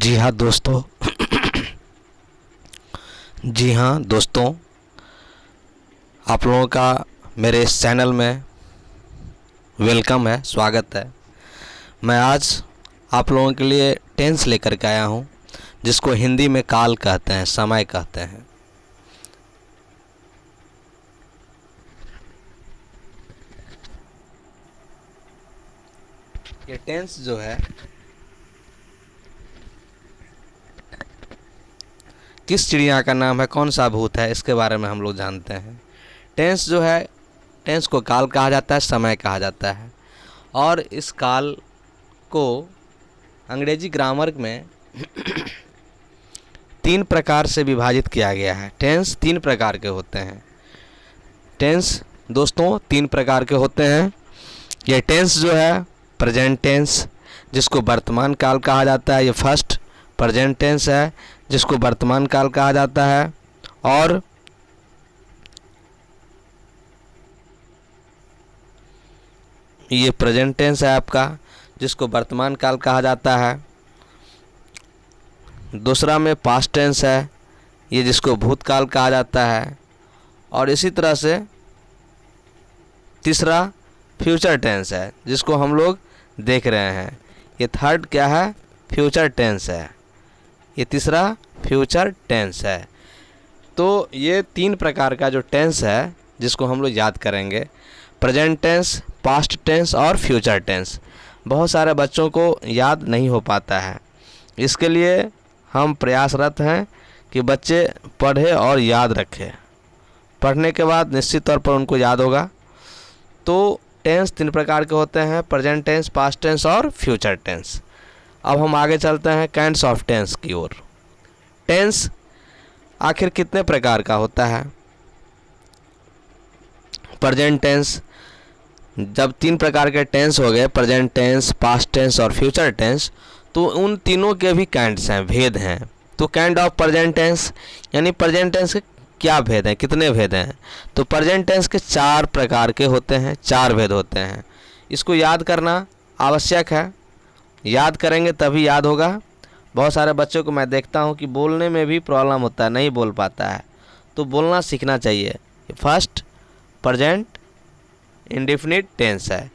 जी हाँ दोस्तों जी हाँ दोस्तों, आप लोगों का मेरे इस चैनल में वेलकम है, स्वागत है। मैं आज आप लोगों के लिए टेंस लेकर के आया हूँ, जिसको हिंदी में काल कहते हैं, समय कहते हैं। ये टेंस जो है किस चिड़िया का नाम है, कौन सा भूत है, इसके बारे में हम लोग जानते हैं। टेंस जो है, टेंस को काल कहा जाता है, समय कहा जाता है। और इस काल को अंग्रेजी ग्रामर में 3 प्रकार से विभाजित किया गया है। टेंस 3 प्रकार के होते हैं। टेंस दोस्तों 3 प्रकार के होते हैं। ये टेंस जो है प्रेजेंट टेंस, जिसको वर्तमान काल कहा जाता है, ये फर्स्ट प्रेजेंट टेंस है, जिसको वर्तमान काल कहा जाता है। और ये प्रेजेंट टेंस है आपका, जिसको वर्तमान काल कहा जाता है। दूसरा में पास्ट टेंस है, ये जिसको भूतकाल कहा जाता है। और इसी तरह से तीसरा फ्यूचर टेंस है, जिसको हम लोग देख रहे हैं। ये थर्ड क्या है, फ्यूचर टेंस है। ये तीसरा फ्यूचर टेंस है। तो ये 3 प्रकार का जो टेंस है, जिसको हम लोग याद करेंगे, प्रेजेंट टेंस, पास्ट टेंस और फ्यूचर टेंस। बहुत सारे बच्चों को याद नहीं हो पाता है, इसके लिए हम प्रयासरत हैं कि बच्चे पढ़े और याद रखें। पढ़ने के बाद निश्चित तौर पर उनको याद होगा। तो टेंस 3 प्रकार के होते हैं, प्रेजेंट टेंस, पास्ट टेंस और फ्यूचर टेंस। अब हम आगे चलते हैं काइंड्स ऑफ टेंस की ओर। टेंस आखिर कितने प्रकार का होता है? प्रेजेंट टेंस, जब 3 प्रकार के टेंस हो गए, प्रेजेंट टेंस, पास्ट टेंस और फ्यूचर टेंस, तो उन तीनों के भी काइंड्स हैं, भेद हैं। तो काइंड ऑफ प्रेजेंट टेंस यानी प्रेजेंट टेंस के क्या भेद हैं, कितने भेद हैं? तो प्रेजेंट टेंस के 4 प्रकार के होते हैं, 4 भेद होते हैं। इसको याद करना आवश्यक है, याद करेंगे तभी याद होगा। बहुत सारे बच्चों को मैं देखता हूँ कि बोलने में भी प्रॉब्लम होता है, नहीं बोल पाता है, तो बोलना सीखना चाहिए। फर्स्ट प्रेजेंट इंडेफिनिट टेंस है,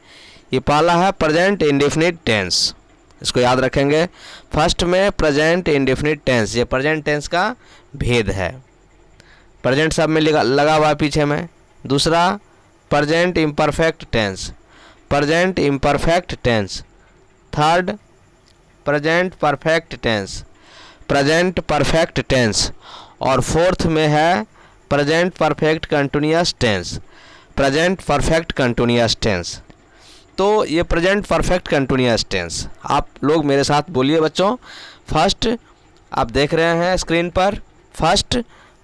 ये पहला है प्रेजेंट इंडेफिनिट टेंस, इसको याद रखेंगे। फर्स्ट में प्रेजेंट इंडेफिनिट टेंस, ये प्रेजेंट टेंस का भेद है। प्रेजेंट सब में लगा हुआ है पीछे में। दूसरा present imperfect tense, present imperfect tense. Third present perfect tense, present perfect tense. और फोर्थ में है present perfect continuous tense, present perfect continuous tense. तो ये प्रेजेंट परफेक्ट कंटिन्यूअस टेंस, आप लोग मेरे साथ बोलिए बच्चों। फर्स्ट आप देख रहे हैं स्क्रीन पर, first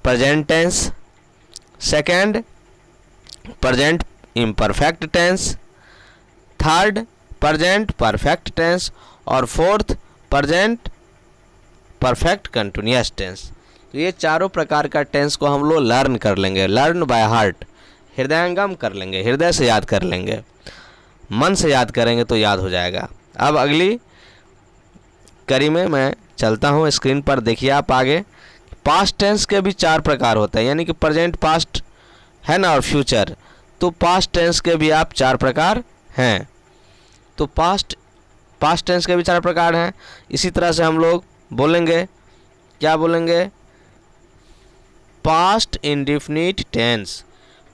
present tense, second present imperfect tense, third present perfect tense और fourth present perfect continuous tense. तो ये चारों प्रकार का टेंस को हम लोग लर्न कर लेंगे, लर्न बाय हार्ट, हृदयंगम कर लेंगे, हृदय से याद कर लेंगे, मन से याद करेंगे तो याद हो जाएगा। अब अगली कड़ी में मैं चलता हूँ, स्क्रीन पर देखिए आप आगे। पास्ट टेंस के भी 4 प्रकार होते हैं, यानी कि प्रेजेंट, पास्ट है ना, और फ्यूचर। तो पास्ट टेंस के भी आप 4 प्रकार हैं। तो पास्ट टेंस के भी 4 प्रकार हैं। इसी तरह से हम लोग बोलेंगे, क्या बोलेंगे? Past indefinite tense,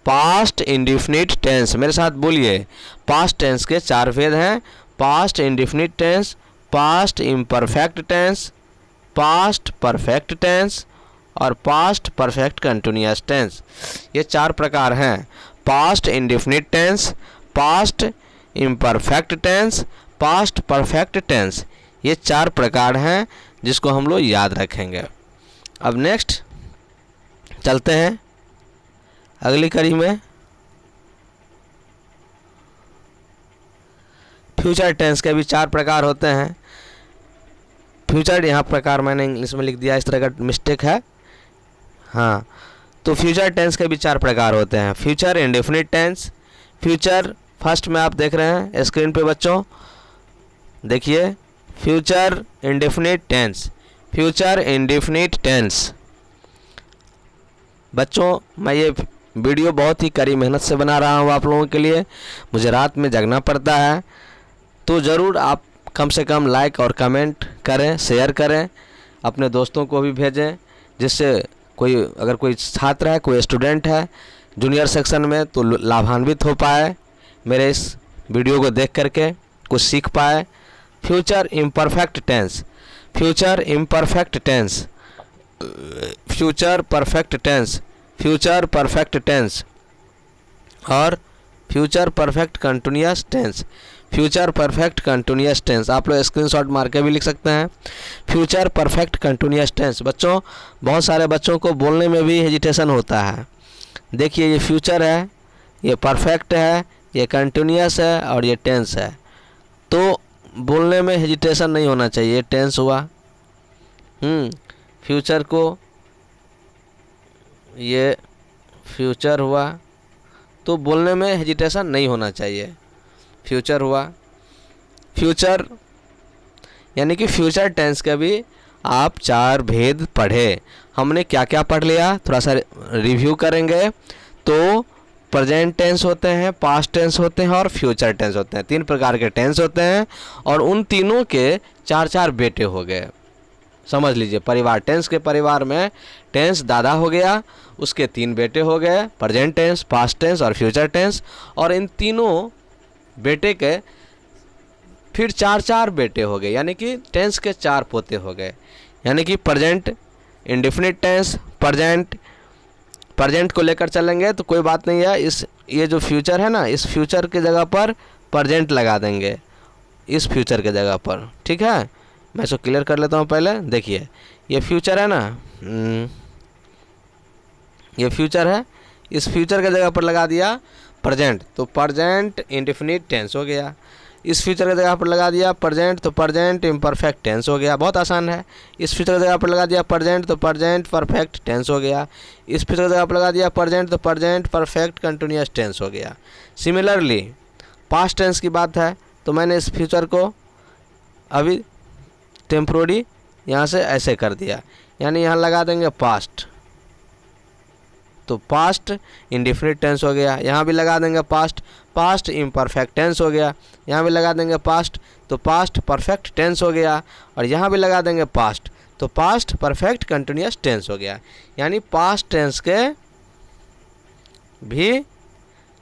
past indefinite tense, मेरे साथ बोलिए। पास्ट टेंस के 4 भेद हैं, past indefinite tense, past imperfect tense, past perfect tense और पास्ट परफेक्ट कंटिन्यूअस टेंस। ये 4 प्रकार हैं, past indefinite tense, past imperfect tense, past perfect tense. ये 4 प्रकार हैं जिसको हम लोग याद रखेंगे। अब नेक्स्ट चलते हैं अगली कड़ी में। फ्यूचर टेंस के भी 4 प्रकार होते हैं। फ्यूचर यहाँ प्रकार मैंने इंग्लिश में लिख दिया, इस तरह का मिस्टेक है। हाँ, तो फ्यूचर टेंस के भी 4 प्रकार होते हैं। Future indefinite tense, future first में आप देख रहे हैं स्क्रीन पे बच्चों, देखिए future indefinite tense. Future indefinite tense. बच्चों मैं ये वीडियो बहुत ही कड़ी मेहनत से बना रहा हूँ आप लोगों के लिए, मुझे रात में जगना पड़ता है, तो ज़रूर आप कम से कम लाइक और कमेंट करें, शेयर करें, अपने दोस्तों को भी भेजें, जिससे अगर कोई छात्र है, कोई स्टूडेंट है जूनियर सेक्शन में, तो लाभान्वित हो पाए, मेरे इस वीडियो को देख करके कुछ सीख पाए। Future imperfect tense, future imperfect tense, future perfect tense, future perfect tense और future perfect continuous tense, future perfect continuous tense. आप लोग स्क्रीनशॉट मार के भी लिख सकते हैं। Future perfect continuous tense. बच्चों बहुत सारे बच्चों को बोलने में भी हेजिटेशन होता है। देखिए ये फ्यूचर है, ये परफेक्ट है, ये कंटिन्यूअस है और ये टेंस है, तो बोलने में हेजिटेशन नहीं होना चाहिए। टेंस हुआ, फ्यूचर को, ये फ्यूचर हुआ, तो बोलने में हेजिटेशन नहीं होना चाहिए। फ्यूचर हुआ, फ्यूचर यानी कि फ्यूचर टेंस के भी आप 4 भेद पढ़े। हमने क्या क्या पढ़ लिया, थोड़ा सा रिव्यू करेंगे। तो प्रेजेंट टेंस होते हैं, पास्ट टेंस होते हैं और फ्यूचर टेंस होते हैं। 3 प्रकार के टेंस होते हैं और उन तीनों के 4-4 बेटे हो गए। समझ लीजिए, परिवार, टेंस के परिवार में टेंस दादा हो गया, उसके 3 बेटे हो गए, प्रेजेंट टेंस, पास्ट टेंस और फ्यूचर टेंस। और इन तीनों बेटे के फिर 4-4 बेटे हो गए, यानी कि टेंस के 4 पोते हो गए। यानी कि प्रेजेंट इंडेफिनिट टेंस, प्रेजेंट को लेकर चलेंगे तो कोई बात नहीं है। ये जो फ्यूचर है ना, इस फ्यूचर के जगह पर प्रेजेंट लगा देंगे, इस फ्यूचर के जगह पर। ठीक है, मैं इसको क्लियर कर लेता हूँ पहले। देखिए ये फ्यूचर है ना, ये फ्यूचर है, इस फ्यूचर के जगह पर लगा दिया प्रेजेंट, तो प्रेजेंट इंडेफिनिट टेंस हो गया। इस फ्यूचर की जगह पर लगा दिया प्रेजेंट, तो प्रेजेंट इम्परफेक्ट टेंस हो गया। बहुत आसान है। इस फ्यूचर की जगह पर लगा दिया प्रेजेंट, तो प्रेजेंट परफेक्ट टेंस हो गया। इस फ्यूचर की जगह पर लगा दिया प्रेजेंट, तो प्रेजेंट परफेक्ट कंटिन्यूअस टेंस हो गया। सिमिलरली पास्ट टेंस की बात है, तो मैंने इस फ्यूचर को अभी टेम्पोररी यहाँ से ऐसे कर दिया, यानी यहाँ लगा देंगे पास्ट, तो पास्ट इंडेफिनिट टेंस हो गया। यहाँ भी लगा देंगे पास्ट, पास्ट इम्परफेक्ट टेंस हो गया। यहाँ भी लगा देंगे पास्ट, तो पास्ट परफेक्ट टेंस हो गया। और यहाँ भी लगा देंगे पास्ट, तो पास्ट परफेक्ट कंटिन्यूअस टेंस हो गया। यानी पास्ट टेंस के भी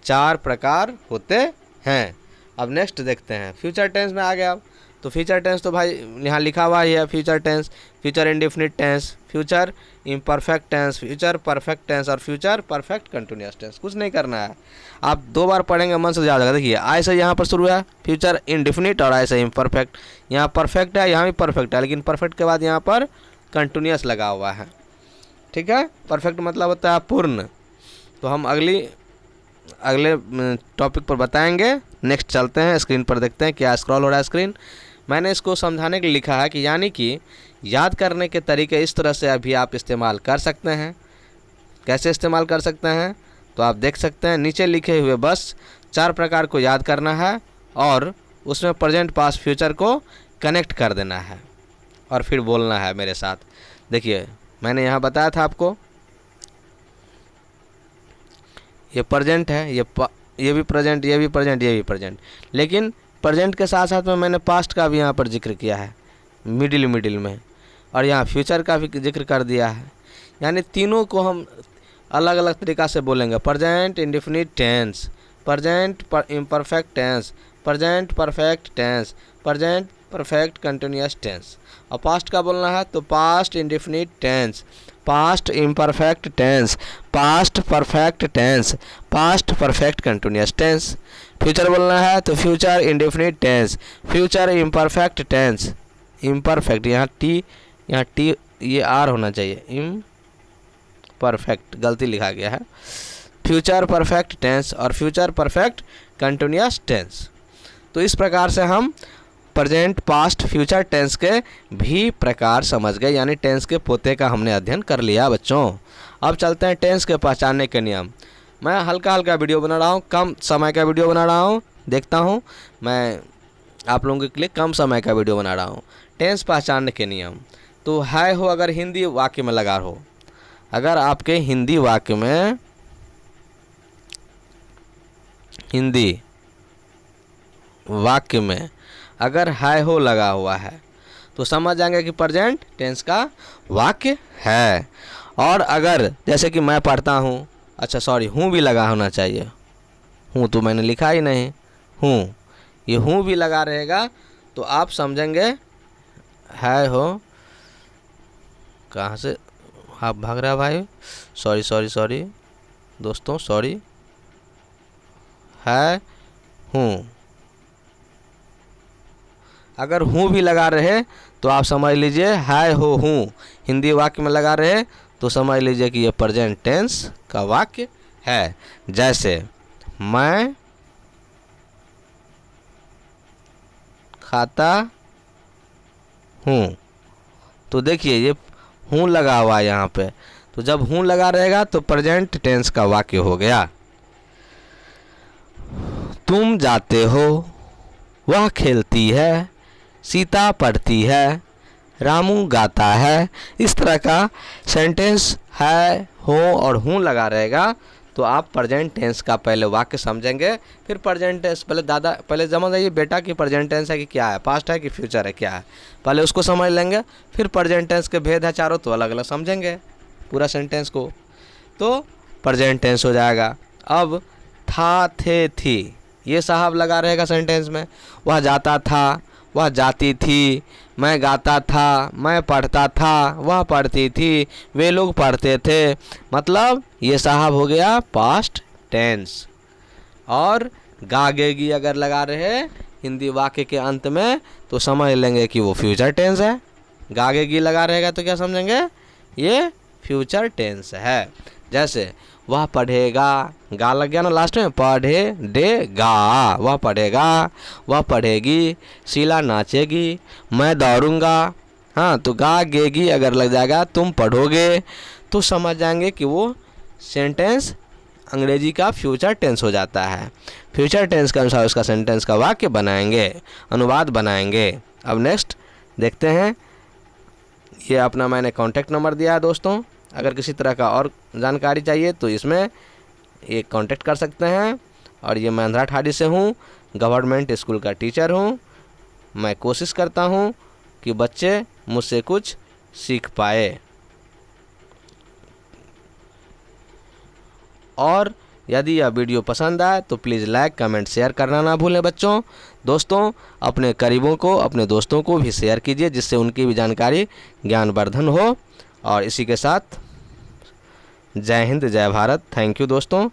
4 प्रकार होते हैं। अब नेक्स्ट देखते हैं, फ्यूचर टेंस में आ गया। अब तो फ्यूचर टेंस तो भाई यहाँ लिखा हुआ ही है, future tense, future indefinite tense, future imperfect tense, future perfect tense और फ्यूचर परफेक्ट कंटिन्यूअस टेंस। कुछ नहीं करना है, आप 2 बार पढ़ेंगे मन से याद होगा। देखिए आई से यहाँ पर शुरू है फ्यूचर इंडेफिनिट और आई से इम्परफेक्ट। यहाँ परफेक्ट है, यहाँ भी परफेक्ट है, लेकिन परफेक्ट के बाद यहाँ पर कंटिन्यूअस लगा हुआ है। ठीक है, परफेक्ट मतलब होता है पूर्ण। तो हम अगले टॉपिक पर बताएंगे। नेक्स्ट चलते हैं, स्क्रीन पर देखते हैं क्या स्क्रॉल हो रहा है स्क्रीन। मैंने इसको समझाने के लिए लिखा है कि यानी कि याद करने के तरीके इस तरह से अभी आप इस्तेमाल कर सकते हैं। कैसे इस्तेमाल कर सकते हैं तो आप देख सकते हैं, नीचे लिखे हुए बस 4 प्रकार को याद करना है और उसमें प्रेजेंट पास्ट फ्यूचर को कनेक्ट कर देना है और फिर बोलना है मेरे साथ। देखिए मैंने यहाँ बताया था आपको, ये प्रेजेंट है, ये भी प्रेजेंट, ये भी प्रेजेंट, ये भी प्रेजेंट, लेकिन प्रेजेंट के साथ साथ में मैंने पास्ट का भी यहाँ पर जिक्र किया है मिडिल में, और यहाँ फ्यूचर का भी जिक्र कर दिया है। यानी तीनों को हम अलग अलग तरीक़ा से बोलेंगे। Present indefinite tense, present imperfect tense, present perfect tense, present perfect continuous tense. और पास्ट का बोलना है तो past indefinite tense, past imperfect tense, past perfect tense, past perfect continuous tense. Future बोलना है तो future indefinite tense, future imperfect tense, imperfect यहाँ T ये आर होना चाहिए, इम्परफेक्ट गलती लिखा गया है, फ्यूचर परफेक्ट टेंस और फ्यूचर परफेक्ट कंटिन्यूअस टेंस। तो इस प्रकार से हम प्रेजेंट पास्ट फ्यूचर टेंस के भी प्रकार समझ गए, यानी टेंस के पोते का हमने अध्ययन कर लिया बच्चों। अब चलते हैं टेंस के पहचानने के नियम। मैं हल्का वीडियो बना रहा हूँ, कम समय का वीडियो बना रहा हूँ, देखता हूँ मैं आप लोगों के लिए कम समय का वीडियो बना रहा हूँ। टेंस पहचानने के नियम। तो है हो अगर हिंदी वाक्य में लगा हो, अगर आपके हिंदी वाक्य में अगर है हो लगा हुआ है तो समझ जाएंगे कि प्रेजेंट टेंस का वाक्य है। और अगर जैसे कि मैं पढ़ता हूँ, अच्छा सॉरी, हूँ भी लगा होना चाहिए, हूँ तो मैंने लिखा ही नहीं, हूँ, ये हूँ भी लगा रहेगा तो आप समझेंगे है हो। कहाँ से आप भाग रहा भाई, सॉरी दोस्तों, सॉरी, है हूँ, अगर हूँ भी लगा रहे तो आप समझ लीजिए है हो हूँ हिंदी वाक्य में लगा रहे तो समझ लीजिए कि ये प्रेजेंट टेंस का वाक्य है। जैसे मैं खाता हूँ, तो देखिए ये हूँ लगा हुआ है यहाँ पे, तो जब हूँ लगा रहेगा तो प्रेजेंट टेंस का वाक्य हो गया। तुम जाते हो, वह खेलती है, सीता पढ़ती है, रामू गाता है। इस तरह का सेंटेंस है हो और हूँ लगा रहेगा तो आप प्रेजेंट टेंस का पहले वाक्य समझेंगे, फिर प्रेजेंट टेंस पहले समझ आइए बेटा कि प्रेजेंट टेंस है कि क्या है, पास्ट है कि फ्यूचर है, क्या है, पहले उसको समझ लेंगे, फिर प्रेजेंट टेंस के भेद है चारों तो अलग अलग समझेंगे पूरा सेंटेंस को, तो प्रेजेंट टेंस हो जाएगा। अब था, थे, थी, ये साहब लगा रहेगा सेंटेंस में। वह जाता था, वह जाती थी, मैं गाता था, मैं पढ़ता था, वह पढ़ती थी, वे लोग पढ़ते थे, मतलब ये साहब हो गया पास्ट टेंस। और गागेगी अगर लगा रहे हिंदी वाक्य के अंत में तो समझ लेंगे कि वो फ्यूचर टेंस है। गागेगी लगा रहेगा तो क्या समझेंगे, ये फ्यूचर टेंस है। जैसे वह पढ़ेगा, गा लग गया ना लास्ट में, पढ़ेगा, वह पढ़ेगा, वह पढ़ेगी, शीला नाचेगी, मैं दौड़ूंगा। हाँ, तो गागेगी अगर लग जाएगा तुम पढ़ोगे तो समझ जाएंगे कि वो सेंटेंस अंग्रेजी का फ्यूचर टेंस हो जाता है। फ्यूचर टेंस के अनुसार उसका सेंटेंस का वाक्य बनाएंगे, अनुवाद बनाएंगे। अब नेक्स्ट देखते हैं, ये अपना मैंने कॉन्टैक्ट नंबर दिया है दोस्तों, अगर किसी तरह का और जानकारी चाहिए तो इसमें ये कांटेक्ट कर सकते हैं। और ये मैं आंध्रा ठाड़ी से हूँ, गवर्नमेंट स्कूल का टीचर हूँ। मैं कोशिश करता हूँ कि बच्चे मुझसे कुछ सीख पाए। और यदि यह वीडियो पसंद आए तो प्लीज़ लाइक, कमेंट, शेयर करना ना भूलें बच्चों। दोस्तों अपने करीबों को, अपने दोस्तों को भी शेयर कीजिए जिससे उनकी भी जानकारी ज्ञानवर्धन हो। और इसी के साथ जय हिंद, जय भारत। थैंक यू दोस्तों।